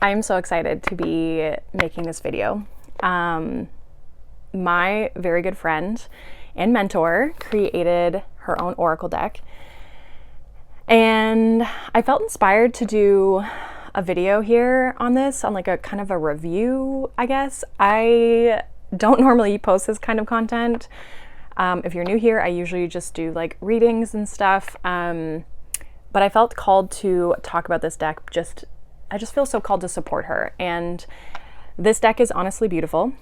I'm so excited to be making this video. My very good friend and mentor created her own oracle deck, and I felt inspired to do a video here on this, on like a kind of a review, I guess. I don't normally post this kind of content. If you're new here, I usually just do like readings and stuff, but I felt called to talk about this deck. I just feel so called to support her, and this deck is honestly beautiful.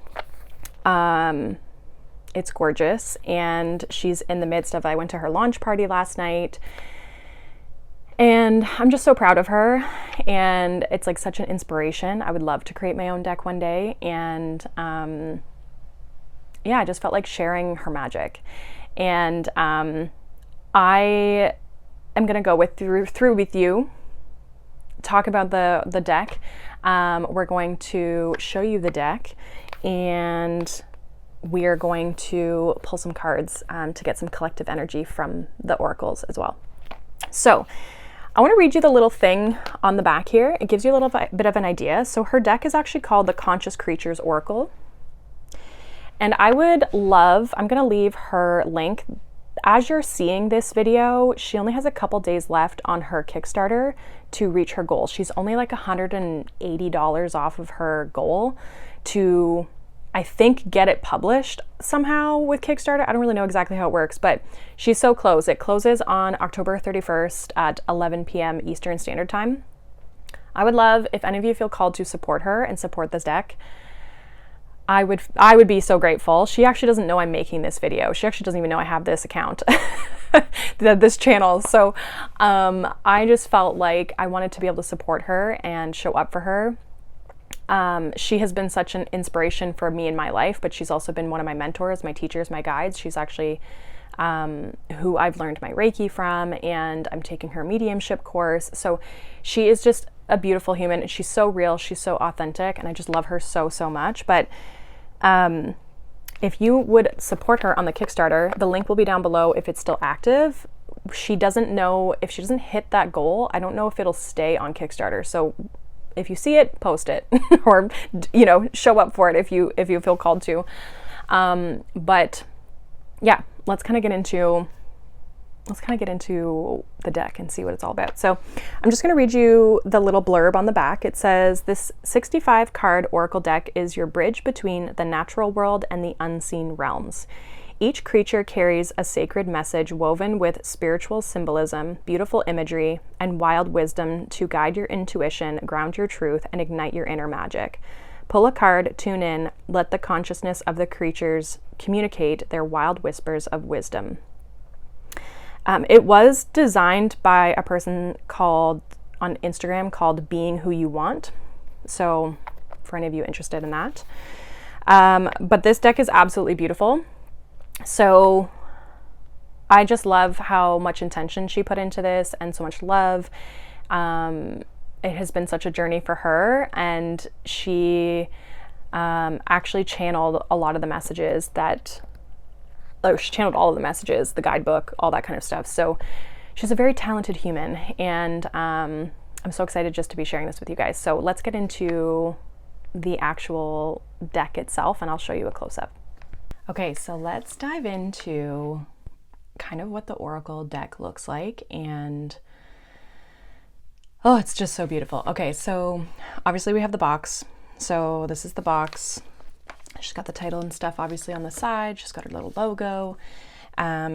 It's gorgeous, and she's in the midst of, I went to her launch party last night, and I'm just so proud of her, and it's like such an inspiration. I would love to create my own deck one day, and yeah, I just felt like sharing her magic. And I am gonna go through with you, talk about the deck. We're going to show you the deck, and we are going to pull some cards to get some collective energy from the oracles as well. So I want to read you the little thing on the back here. It gives you a little bit of an idea. So her deck is actually called the Conscious Creatures Oracle. And I'm going to leave her link. As you're seeing this video, she only has a couple days left on her Kickstarter to reach her goal. She's only like $180 off of her goal to, I think, get it published somehow with Kickstarter. I don't really know exactly how it works, but she's so close. It closes on October 31st at 11 p.m. Eastern Standard Time. I would love if any of you feel called to support her and support this deck. I would be so grateful. She actually doesn't know I'm making this video. She actually doesn't even know I have this account, this channel. So I just felt like I wanted to be able to support her and show up for her. She has been such an inspiration for me in my life, but she's also been one of my mentors, my teachers, my guides. She's actually who I've learned my Reiki from, and I'm taking her mediumship course. So she is just a beautiful human. She's so real. She's so authentic, and I just love her so, so much. But if you would support her on the Kickstarter, the link will be down below if it's still active. She doesn't know if she doesn't hit that goal. I don't know if it'll stay on Kickstarter. So if you see it, post it or, show up for it if you feel called to. But yeah, let's kind of get into the deck and see what it's all about. So I'm just going to read you the little blurb on the back. It says, this 65 card oracle deck is your bridge between the natural world and the unseen realms. Each creature carries a sacred message woven with spiritual symbolism, beautiful imagery, and wild wisdom to guide your intuition, ground your truth, and ignite your inner magic. Pull a card, tune in, let the consciousness of the creatures communicate their wild whispers of wisdom. It was designed by a person on Instagram called Being Who You Want. So for any of you interested in that. But this deck is absolutely beautiful. So I just love how much intention she put into this and so much love. It has been such a journey for her, and she actually channeled a lot of the messages she channeled all of the messages, the guidebook, all that kind of stuff. So she's a very talented human, and I'm so excited just to be sharing this with you guys. So let's get into the actual deck itself, and I'll show you a close-up. Okay, so let's dive into kind of what the oracle deck looks like, and oh, it's just so beautiful. Okay, so obviously we have the box. So this is the box. She's got the title and stuff obviously on the side. She's got her little logo.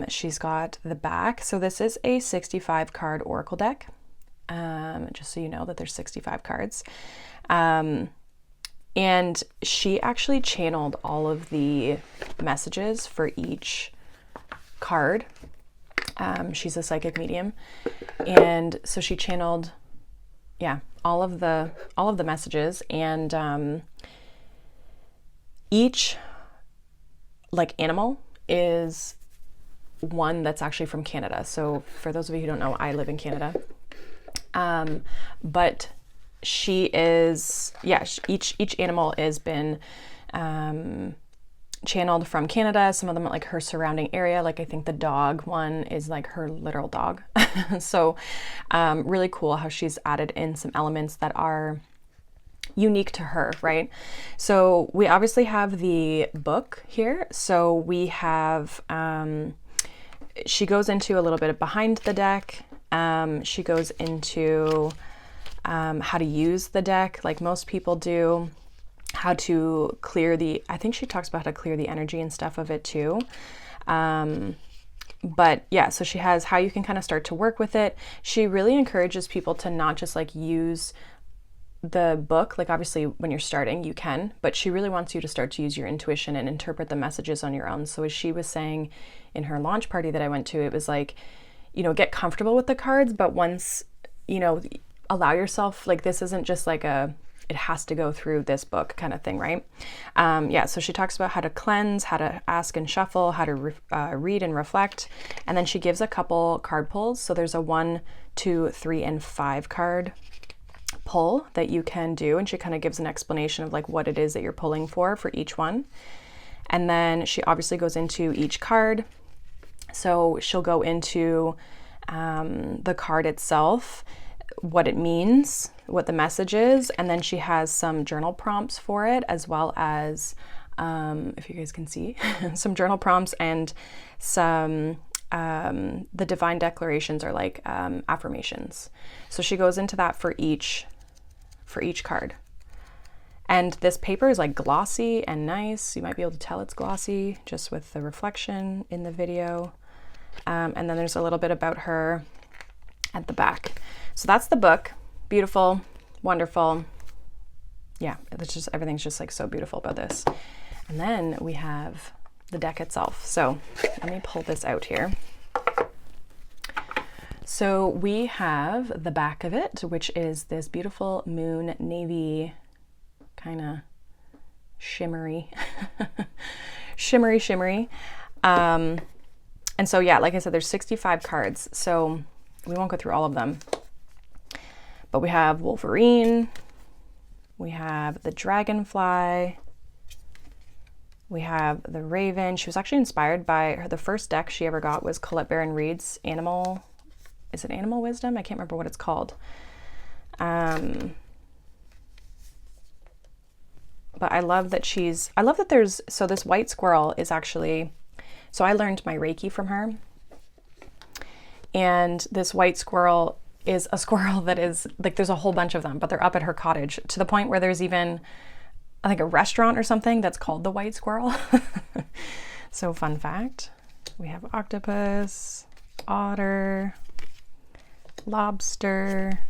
She's got the back. So this is a 65 card oracle deck. Just so you know that there's 65 cards. And she actually channeled all of the messages for each card. She's a psychic medium. And so she channeled, all of the messages, and each animal is one that's actually from Canada. So for those of you who don't know, I live in Canada. But she is, each animal has been channeled from Canada. Some of them like her surrounding area. Like I think the dog one is like her literal dog. So really cool how she's added in some elements that are unique to her, right? So we obviously have the book here. So we have, she goes into a little bit of behind the deck. She goes into how to use the deck like most people do, how to clear I think she talks about how to clear the energy and stuff of it too. But yeah, so she has how you can kind of start to work with it. She really encourages people to not just like use the book, like obviously when you're starting you can, but she really wants you to start to use your intuition and interpret the messages on your own. So as she was saying in her launch party that I went to, it was like, you know, get comfortable with the cards, but once, you know, allow yourself, like this isn't just like it has to go through this book kind of thing, right? Yeah, so she talks about how to cleanse, how to ask and shuffle, how to read and reflect. And then she gives a couple card pulls. So there's a 1, 2, 3, and 5 card pull that you can do. And she kind of gives an explanation of like what it is that you're pulling for each one. And then she obviously goes into each card. So she'll go into the card itself, what it means, what the message is, and then she has some journal prompts for it, as well as, if you guys can see, some journal prompts and some, the divine declarations are like affirmations. So she goes into that for each card. And this paper is like glossy and nice. You might be able to tell it's glossy just with the reflection in the video. And then there's a little bit about her at the back. So that's the book. Beautiful, wonderful. Yeah, it's just, everything's just like so beautiful about this. And then we have the deck itself. So let me pull this out here. So we have the back of it, which is this beautiful moon navy kind of shimmery, shimmery. And so, yeah, like I said, there's 65 cards. So we won't go through all of them. But we have Wolverine, we have the Dragonfly, we have the Raven. She was actually inspired by the first deck she ever got was Colette Baron Reed's Animal Wisdom? I can't remember what it's called. But I love that there's, so this white squirrel is actually, so I learned my Reiki from her. And this white squirrel is a squirrel that is like, there's a whole bunch of them, but they're up at her cottage to the point where there's even, I think, a restaurant or something that's called the White Squirrel. So fun fact, we have octopus, otter, lobster,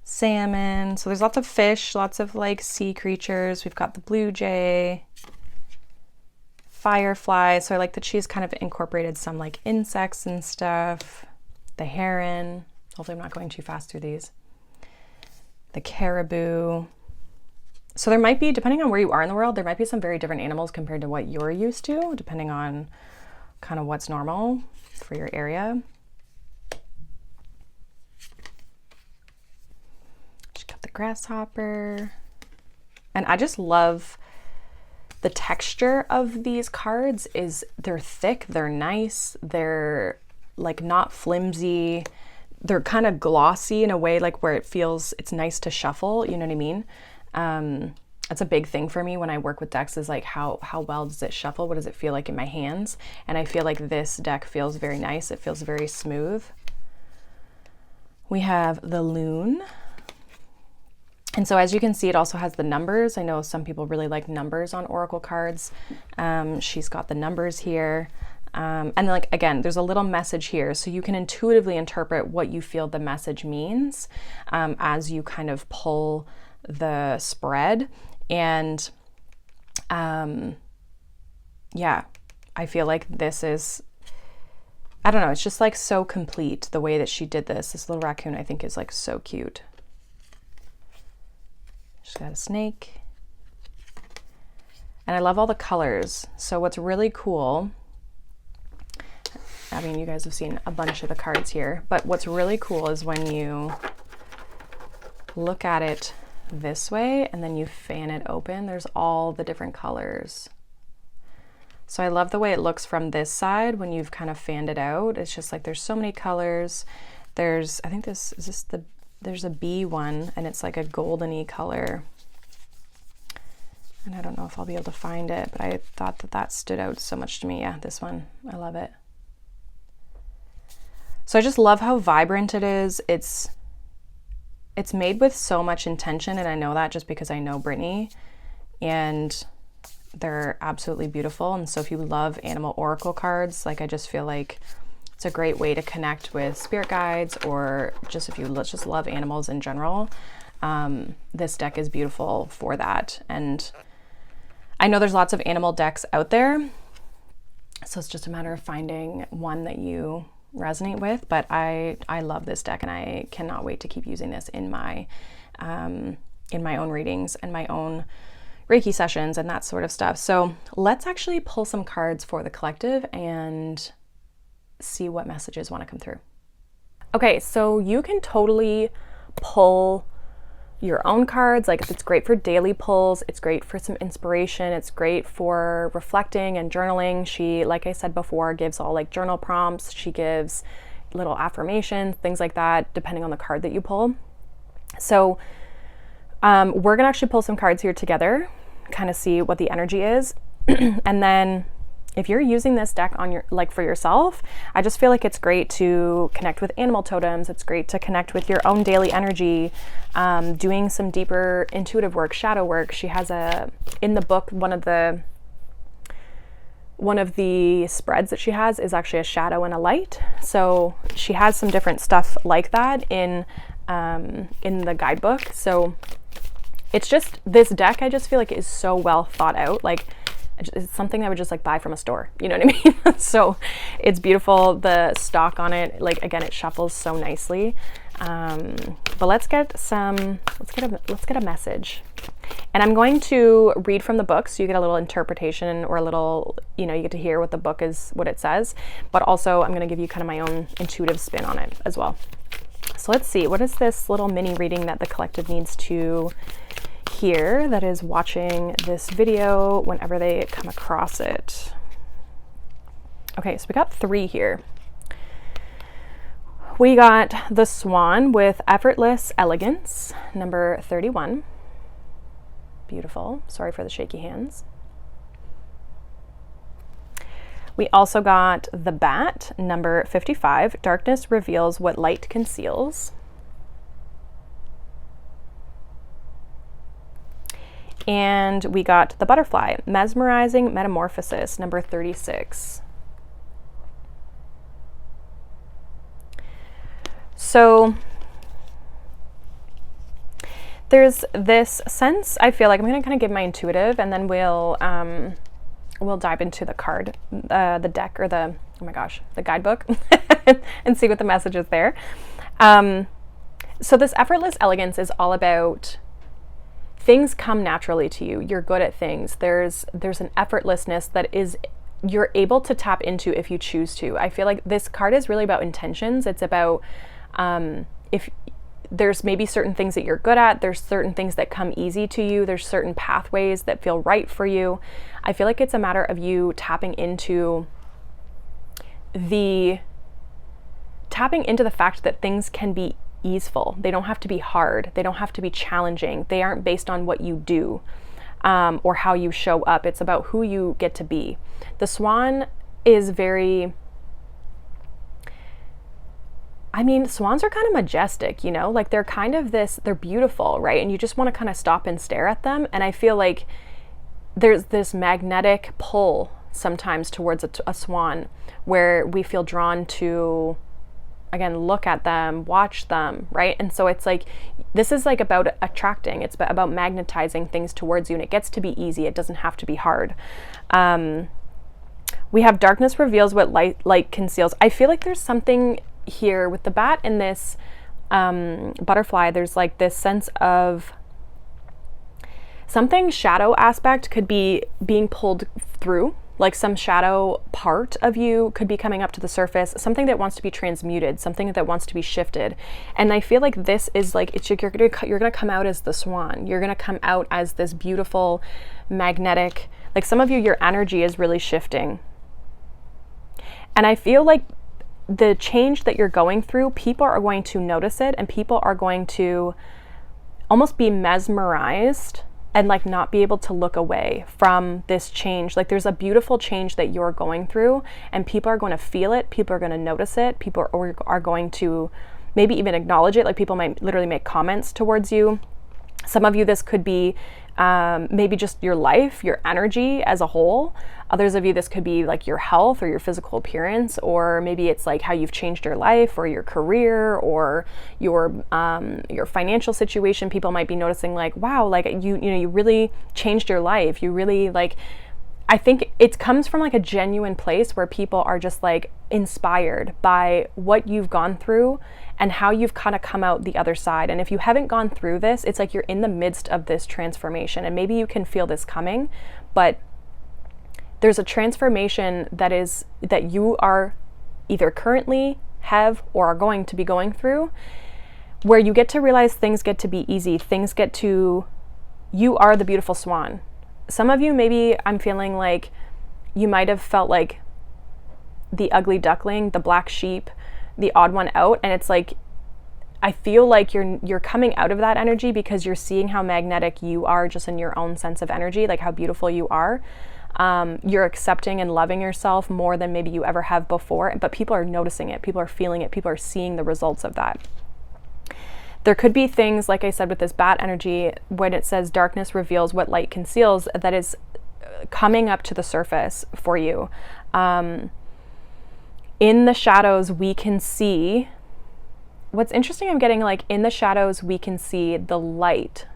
salmon. So there's lots of fish, lots of like sea creatures. We've got the blue jay, firefly. So I like that she's kind of incorporated some like insects and stuff. The heron, hopefully I'm not going too fast through these. The caribou. So there might be, depending on where you are in the world, there might be some very different animals compared to what you're used to, depending on kind of what's normal for your area. She's got the grasshopper. And I just love the texture of these cards. They're thick, they're nice, they're like not flimsy. They're kind of glossy in a way, like where it feels, it's nice to shuffle, you know what I mean? That's a big thing for me when I work with decks, is like how well does it shuffle? What does it feel like in my hands? And I feel like this deck feels very nice. It feels very smooth. We have the loon. And so as you can see, it also has the numbers. I know some people really like numbers on Oracle cards. She's got the numbers here. And then, like, again, there's a little message here, so you can intuitively interpret what you feel the message means as you kind of pull the spread. And yeah, I feel like this is, I don't know, it's just like so complete the way that she did this. This little raccoon I think is like so cute. She's got a snake. And I love all the colors. So what's really cool, I mean, you guys have seen a bunch of the cards here, but what's really cool is when you look at it this way and then you fan it open, there's all the different colors. So I love the way it looks from this side when you've kind of fanned it out. It's just like there's so many colors. There's, I think this, is this the there's a bee one, and it's like a goldeny color. And I don't know if I'll be able to find it, but I thought that that stood out so much to me. Yeah, this one, I love it. So I just love how vibrant it is. It's made with so much intention, and I know that just because I know Brittany, and they're absolutely beautiful. And so if you love animal oracle cards, like, I just feel like it's a great way to connect with spirit guides, or just if you just love animals in general. This deck is beautiful for that. And I know there's lots of animal decks out there, so it's just a matter of finding one that you resonate with. But I love this deck, and I cannot wait to keep using this in my own readings and my own Reiki sessions and that sort of stuff. So let's actually pull some cards for the collective and see what messages want to come through. Okay, so you can totally pull your own cards. Like, it's great for daily pulls. It's great for some inspiration. It's great for reflecting and journaling. She, like I said before, gives all like journal prompts. She gives little affirmations, things like that, depending on the card that you pull. So we're gonna actually pull some cards here together, kind of see what the energy is. And then if you're using this deck on your, like, for yourself, I just feel like it's great to connect with animal totems. It's great to connect with your own daily energy, doing some deeper intuitive work, shadow work. She has in the book, one of the spreads that she has is actually a shadow and a light. So she has some different stuff like that in the guidebook. So it's just, this deck, I just feel like is so well thought out. Like, it's something I would just like buy from a store, you know what I mean? So it's beautiful. The stock on it, like, again, it shuffles so nicely. But let's get a message. And I'm going to read from the book, so you get a little interpretation, or a little, you get to hear what the book is, what it says. But also I'm going to give you kind of my own intuitive spin on it as well. So let's see, what is this little mini reading that the collective needs to hear, that is watching this video whenever they come across it? Okay, so we got 3 here. We got the Swan with Effortless Elegance, number 31. Beautiful. Sorry for the shaky hands. We also got the Bat, number 55. Darkness reveals what light conceals. And we got the Butterfly, Mesmerizing Metamorphosis, number 36. So there's this sense, I feel like, I'm going to kind of give my intuitive, and then we'll dive into the card, the deck, or the guidebook, and see what the message is there. So this Effortless Elegance is all about things come naturally to you. You're good at things. There's an effortlessness that you're able to tap into if you choose to. I feel like this card is really about intentions. It's about if there's maybe certain things that you're good at, there's certain things that come easy to you, there's certain pathways that feel right for you. I feel like it's a matter of you tapping into the fact that things can be easeful. They don't have to be hard. They don't have to be challenging. They aren't based on what you do or how you show up. It's about who you get to be. The Swan is very, swans are kind of majestic, like they're kind of they're beautiful, right? And you just want to kind of stop and stare at them. And I feel like there's this magnetic pull sometimes towards a swan, where we feel drawn to, again, look at them, watch them, right? And so it's like, this is like about attracting, it's about magnetizing things towards you, and it gets to be easy. It doesn't have to be hard. We have Darkness reveals what light conceals. I feel like there's something here with the Bat and this Butterfly. There's like this sense of something shadow aspect could be being pulled through. Like some shadow part of you could be coming up to the surface, something that wants to be transmuted, something that wants to be shifted. And I feel like this is like, you're gonna come out as the Swan. You're gonna come out as this beautiful, magnetic, like some of you, your energy is really shifting. And I feel like the change that you're going through, people are going to notice it, and people are going to almost be mesmerized and like not be able to look away from this change. Like there's a beautiful change that you're going through, and people are going to feel it. People are going to notice it. People are going to maybe even acknowledge it. Like people might literally make comments towards you. Some of you, this could be maybe just your life, your energy as a whole. Others of you, this could be like your health or your physical appearance, or maybe it's like how you've changed your life or your career or your financial situation. People might be noticing like, wow, like you really changed your life. You really like, I think it comes from like a genuine place where people are just like inspired by what you've gone through and how you've kind of come out the other side. And if you haven't gone through this, it's like you're in the midst of this transformation, and maybe you can feel this coming, but there's a transformation that you are either currently have or are going to be going through, where you get to realize things get to be easy. You are the beautiful swan. Some of you, maybe I'm feeling like you might have felt like the ugly duckling, the black sheep, the odd one out. And it's like, I feel like you're coming out of that energy because you're seeing how magnetic you are just in your own sense of energy, like how beautiful you are. You're accepting and loving yourself more than maybe you ever have before, but people are noticing it. People are feeling it. People are seeing the results of that. There could be things, like I said, with this bat energy, when it says darkness reveals what light conceals, that is coming up to the surface for you. In the shadows, we can see, what's interesting, I'm getting like in the shadows, we can see the light.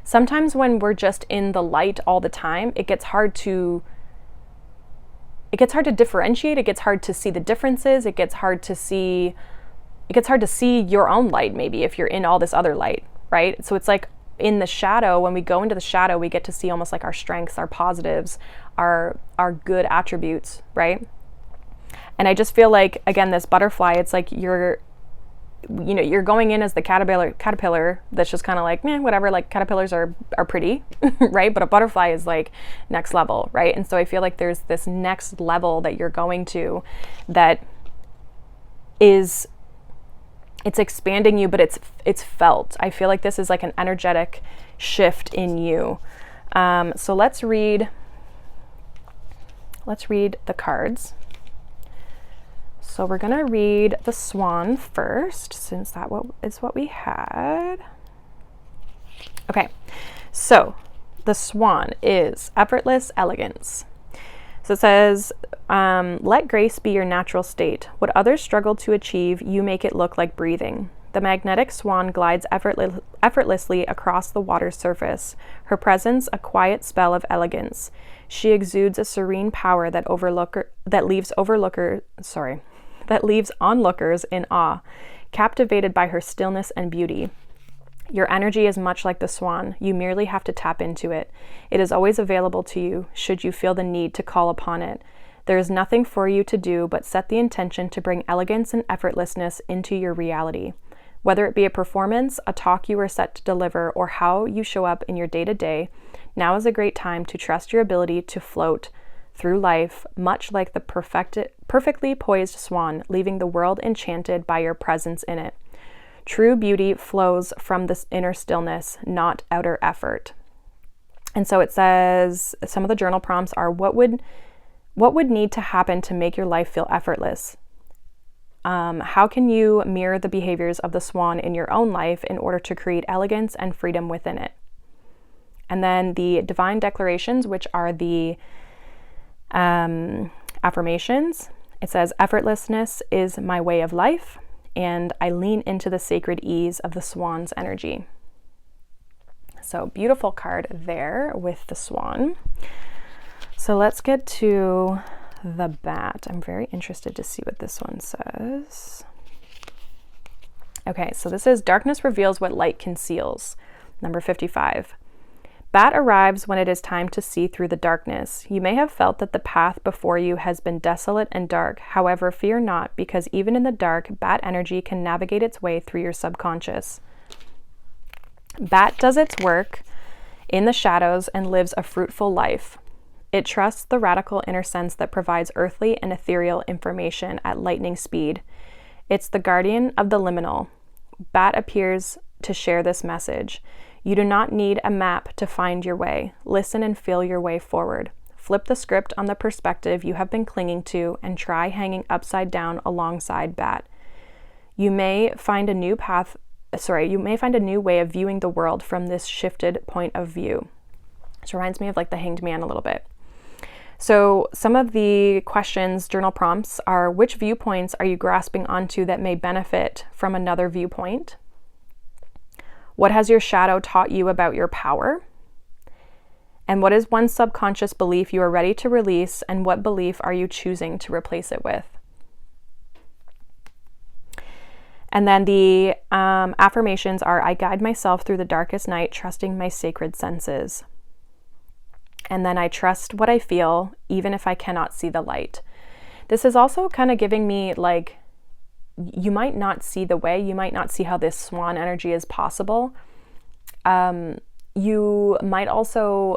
Sometimes when we're just in the light all the time, it gets hard to differentiate. It gets hard to see the differences. It gets hard to see your own light, maybe, if you're in all this other light, right? So it's like in the shadow, when we go into the shadow, we get to see almost like our strengths, our positives, our good attributes, right? And I just feel like, again, this butterfly, it's like you're going in as the caterpillar that's just kind of like, whatever, like caterpillars are pretty, right? But a butterfly is like next level, right? And so I feel like there's this next level that you're going to that it's expanding you, but it's felt. I feel like this is like an energetic shift in you. So let's read the cards. So we're going to read the swan first, since that is what we had. Okay, so the swan is effortless elegance. So it says, let grace be your natural state. What others struggle to achieve, you make it look like breathing. The magnetic swan glides effortlessly across the water's surface, her presence a quiet spell of elegance. She exudes a serene power that leaves onlookers in awe, captivated by her stillness and beauty. Your energy is much like the swan. You merely have to tap into it. It is always available to you, should you feel the need to call upon it. There is nothing for you to do but set the intention to bring elegance and effortlessness into your reality. Whether it be a performance, a talk you are set to deliver, or how you show up in your day-to-day, now is a great time to trust your ability to float through life, much like the perfectly poised swan, leaving the world enchanted by your presence in it. True beauty flows from this inner stillness, not outer effort. And so it says, some of the journal prompts are, what would need to happen to make your life feel effortless? How can you mirror the behaviors of the swan in your own life in order to create elegance and freedom within it? And then the divine declarations, which are the affirmations. It says, effortlessness is my way of life, and I lean into the sacred ease of the swan's energy. So beautiful card there with the swan. So let's get to the bat. I'm very interested to see what this one says. Okay, so this is darkness reveals what light conceals. Number 55. Bat arrives when it is time to see through the darkness. You may have felt that the path before you has been desolate and dark. However, fear not, because even in the dark, bat energy can navigate its way through your subconscious. Bat does its work in the shadows and lives a fruitful life. It trusts the radical inner sense that provides earthly and ethereal information at lightning speed. It's the guardian of the liminal. Bat appears to share this message. You do not need a map to find your way. Listen and feel your way forward. Flip the script on the perspective you have been clinging to and try hanging upside down alongside Bat. You may find a new way of viewing the world from this shifted point of view. This reminds me of like the Hanged Man a little bit. So some of the questions, journal prompts, are: which viewpoints are you grasping onto that may benefit from another viewpoint? What has your shadow taught you about your power? And what is one subconscious belief you are ready to release, and what belief are you choosing to replace it with? And then the affirmations are: I guide myself through the darkest night, trusting my sacred senses. And then I trust what I feel, even if I cannot see the light. This is also kind of giving me like, you might not see the way, you might not see how this swan energy is possible. You might also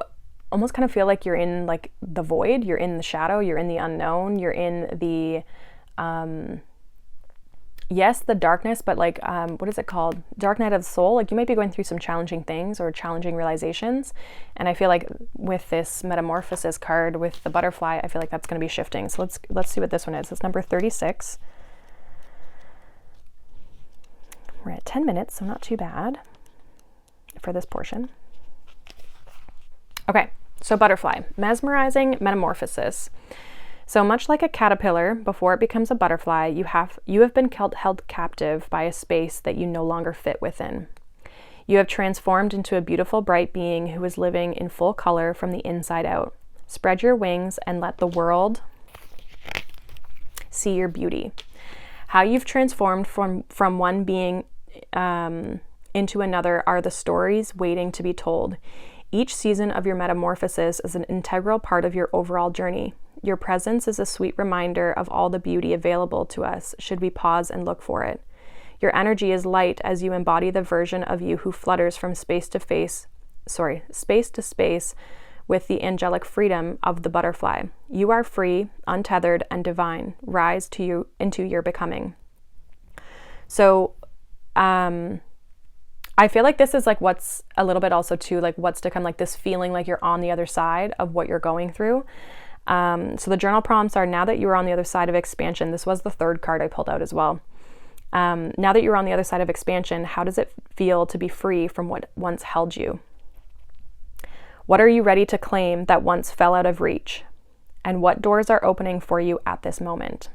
almost kind of feel like you're in like the void, you're in the shadow, you're in the unknown, you're in the, yes, the darkness, but like, what is it called? Dark night of the soul. Like you might be going through some challenging things or challenging realizations. And I feel like with this metamorphosis card with the butterfly, I feel like that's going to be shifting. So let's see what this one is. It's number 36. We're at 10 minutes, so not too bad for this portion. Okay, so butterfly, mesmerizing metamorphosis. So much like a caterpillar, before it becomes a butterfly, you have been held captive by a space that you no longer fit within. You have transformed into a beautiful, bright being who is living in full color from the inside out. Spread your wings and let the world see your beauty. How you've transformed from one being into another are the stories waiting to be told. Each season of your metamorphosis is an integral part of your overall journey. Your presence is a sweet reminder of all the beauty available to us should we pause and look for it. Your energy is light as you embody the version of you who flutters from space to space with the angelic freedom of the butterfly. You are free, untethered, and divine. Rise into your becoming. So, I feel like this is like what's a little bit also too, like what's to come, like this feeling like you're on the other side of what you're going through. So the journal prompts are: now that you are on the other side of expansion. This was the third card I pulled out as well. Now that you're on the other side of expansion, how does it feel to be free from what once held you? What are you ready to claim that once fell out of reach? And what doors are opening for you at this moment?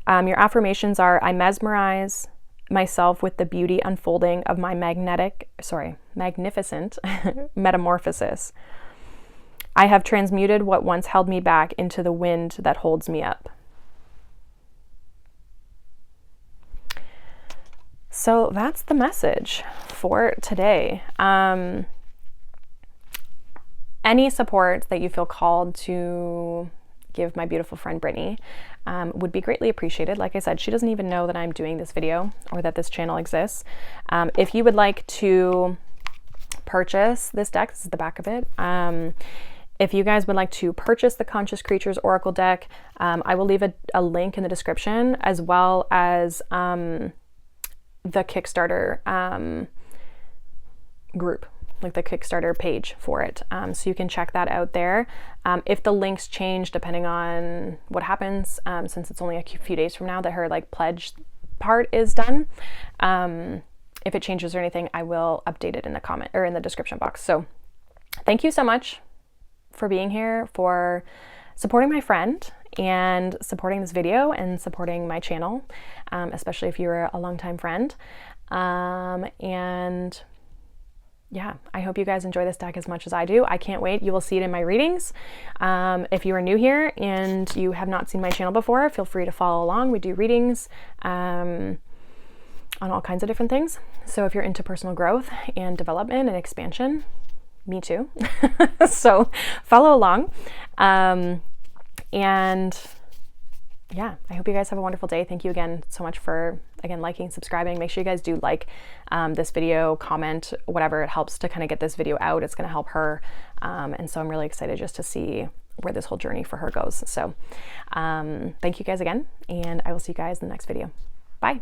Your affirmations are: I mesmerize myself with the beauty unfolding of my magnificent metamorphosis. I have transmuted what once held me back into the wind that holds me up. So that's the message for today. Any support that you feel called to give my beautiful friend Brittany would be greatly appreciated. Like I said, she doesn't even know that I'm doing this video or that this channel exists. If you would like to purchase this deck, this is the back of it. If you guys would like to purchase the Conscious Creatures Oracle deck, I will leave a link in the description, as well as the Kickstarter group, like the Kickstarter page for it. So you can check that out there. If the links change depending on what happens, since it's only a few days from now that her like pledge part is done, if it changes or anything, I will update it in the comment or in the description box. So thank you so much for being here, for supporting my friend and supporting this video and supporting my channel, especially if you're a longtime friend. And yeah, I hope you guys enjoy this deck as much as I do. I can't wait. You will see it in my readings. If you are new here and you have not seen my channel before, feel free to follow along. We do readings on all kinds of different things. So if you're into personal growth and development and expansion, me too. So follow along. And yeah, I hope you guys have a wonderful day. Thank you again so much for, again, liking, subscribing. Make sure you guys do like this video, comment, whatever. It helps to kind of get this video out. It's going to help her. And so I'm really excited just to see where this whole journey for her goes. So thank you guys again, and I will see you guys in the next video. Bye.